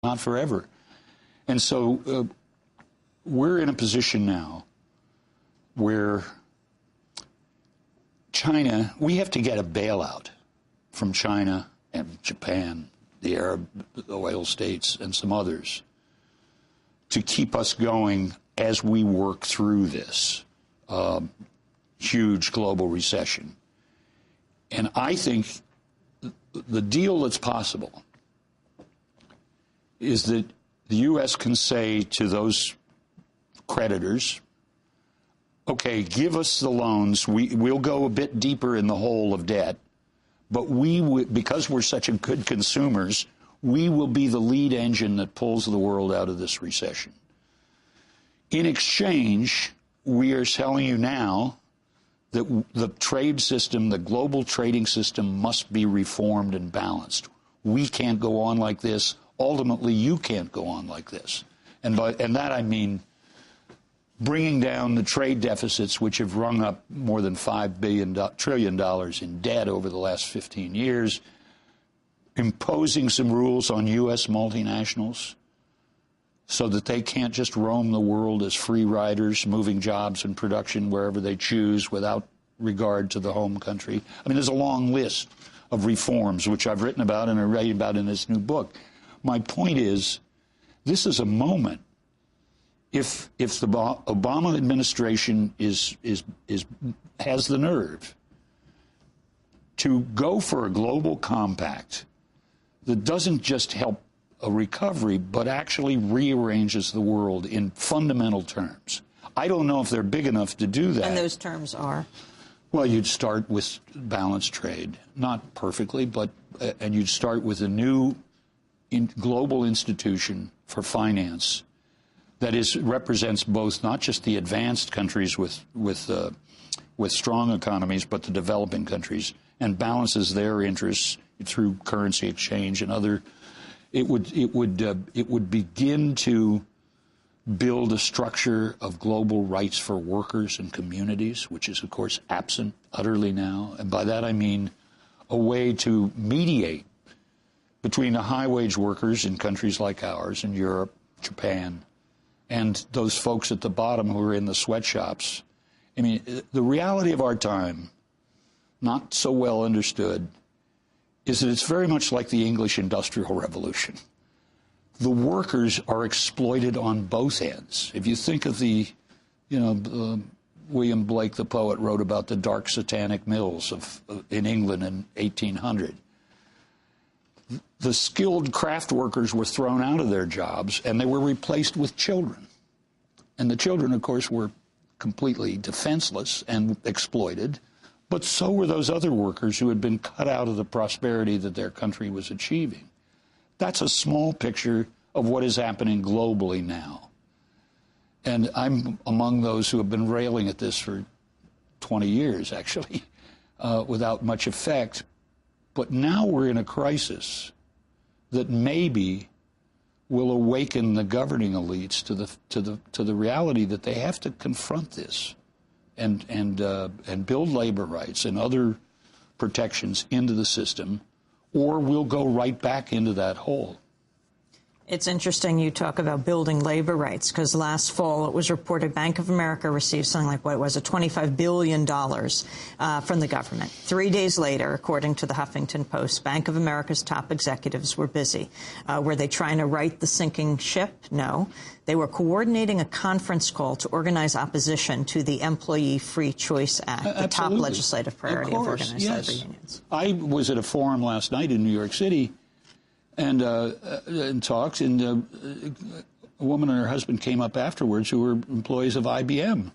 not forever. And so we're in a position now where China, we have to get a bailout from China and Japan, the Arab oil states, and some others to keep us going as we work through this huge global recession. And I think the deal that's possible is that the U.S. can say to those creditors, okay, give us the loans. We'll go a bit deeper in the hole of debt, but because we're such a good consumers, we will be the lead engine that pulls the world out of this recession. In exchange, we are telling you now that the trade system, the global trading system, must be reformed and balanced. We can't go on like this. Ultimately, you can't go on like this. And that I mean bringing down the trade deficits, which have rung up more than $5 trillion in debt over the last 15 years, imposing some rules on U.S. multinationals so that they can't just roam the world as free riders, moving jobs and production wherever they choose without regard to the home country. I mean, there's a long list of reforms, which I've written about and I write about in this new book. My point is, this is a moment. If the Obama administration has the nerve to go for a global compact that doesn't just help a recovery, but actually rearranges the world in fundamental terms. I don't know if they're big enough to do that. And those terms are? Well, you'd start with balanced trade, not perfectly, but and you'd start with a new global institution for finance that represents both not just the advanced countries with strong economies, but the developing countries, and balances their interests through currency exchange and other. It would begin to build a structure of global rights for workers and communities, which is, of course, absent utterly now. And by that I mean a way to mediate between the high-wage workers in countries like ours, in Europe, Japan, and those folks at the bottom who are in the sweatshops. I mean, the reality of our time, not so well understood, is that it's very much like the English Industrial Revolution. The workers are exploited on both ends. If you think of William Blake, the poet, wrote about the dark satanic mills in England in 1800. The skilled craft workers were thrown out of their jobs, and they were replaced with children. And the children, of course, were completely defenseless and exploited, but so were those other workers who had been cut out of the prosperity that their country was achieving. That's a small picture of what is happening globally now. And I'm among those who have been railing at this for 20 years, actually, without much effect. But now we're in a crisis that maybe will awaken the governing elites to the reality that they have to confront this and build labor rights and other protections into the system, or we'll go right back into that hole. It's interesting you talk about building labor rights, because last fall it was reported Bank of America received something like, what was it, $25 billion from the government. 3 days later, according to the Huffington Post, Bank of America's top executives were busy. Were they trying to right the sinking ship? No. They were coordinating a conference call to organize opposition to the Employee Free Choice Act, the top legislative priority of organized labor unions. I was at a forum last night in New York City and talked, and a woman and her husband came up afterwards who were employees of IBM.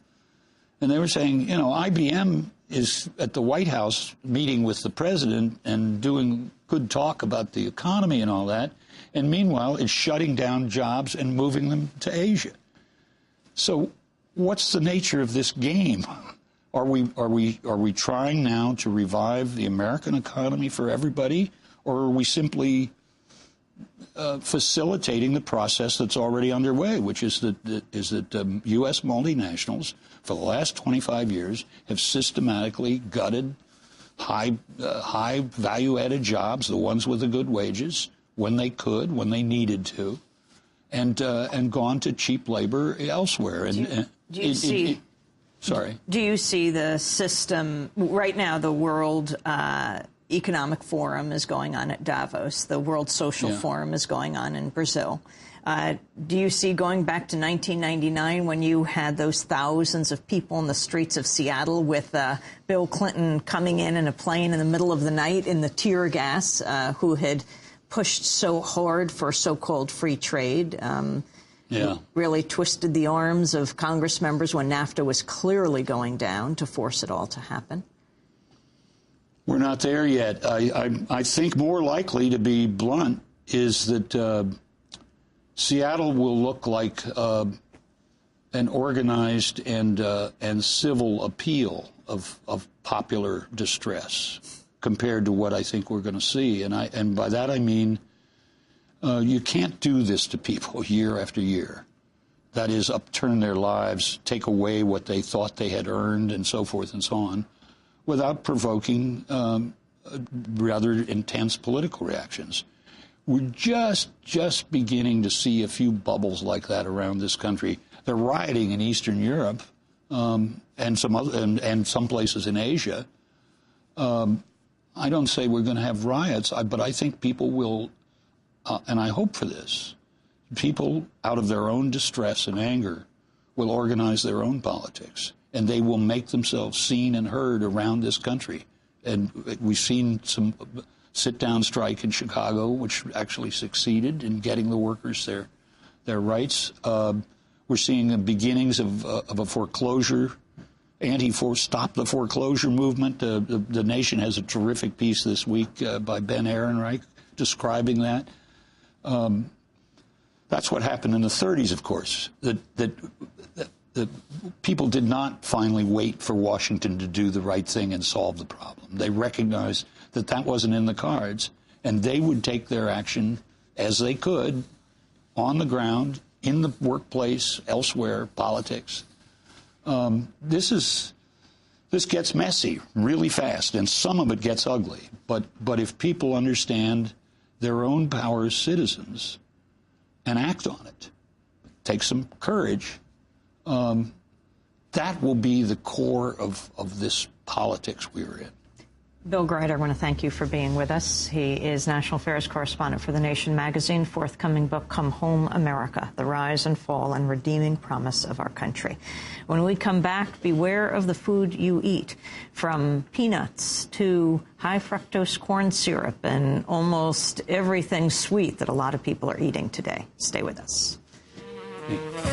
And they were saying, you know, IBM is at the White House meeting with the president and doing good talk about the economy and all that, and meanwhile it's shutting down jobs and moving them to Asia. So what's the nature of this game? Are we trying now to revive the American economy for everybody, or are we simply facilitating the process that's already underway, which is that U.S. multinationals for the last 25 years have systematically gutted high value-added jobs, the ones with the good wages, when they could, when they needed to, and gone to cheap labor elsewhere. Do you see the system right now? The World Economic Forum is going on at Davos. The World Social Forum is going on in Brazil. Do you see going back to 1999 when you had those thousands of people in the streets of Seattle with Bill Clinton coming in a plane in the middle of the night in the tear gas, who had pushed so hard for so-called free trade, really twisted the arms of Congress members when NAFTA was clearly going down to force it all to happen? We're not there yet. I think more likely, to be blunt, is that Seattle will look like an organized and civil appeal of popular distress compared to what I think we're going to see. And by that I mean you can't do this to people year after year. That is, upturn their lives, take away what they thought they had earned, and so forth and so on, without provoking rather intense political reactions. We're just beginning to see a few bubbles like that around this country. They're rioting in Eastern Europe and some places in Asia. I don't say we're going to have riots, but I think people will, and I hope for this, people out of their own distress and anger will organize their own politics, and they will make themselves seen and heard around this country. And we've seen some sit-down strike in Chicago, which actually succeeded in getting the workers their rights. We're seeing the beginnings of a foreclosure, stop the foreclosure movement. The Nation has a terrific piece this week by Ben Ehrenreich describing that. That's what happened in the 30s, of course. The people did not finally wait for Washington to do the right thing and solve the problem. They recognized that wasn't in the cards, and they would take their action as they could on the ground, in the workplace, elsewhere, politics. This gets messy really fast, and some of it gets ugly. But if people understand their own power as citizens and act on it, take some courage, that will be the core of this politics we're in. Bill Greider, I want to thank you for being with us. He is National Affairs Correspondent for The Nation magazine. Forthcoming book, Come Home, America, The Rise and Fall and Redeeming Promise of Our Country. When we come back, beware of the food you eat, from peanuts to high fructose corn syrup and almost everything sweet that a lot of people are eating today. Stay with us. Yeah.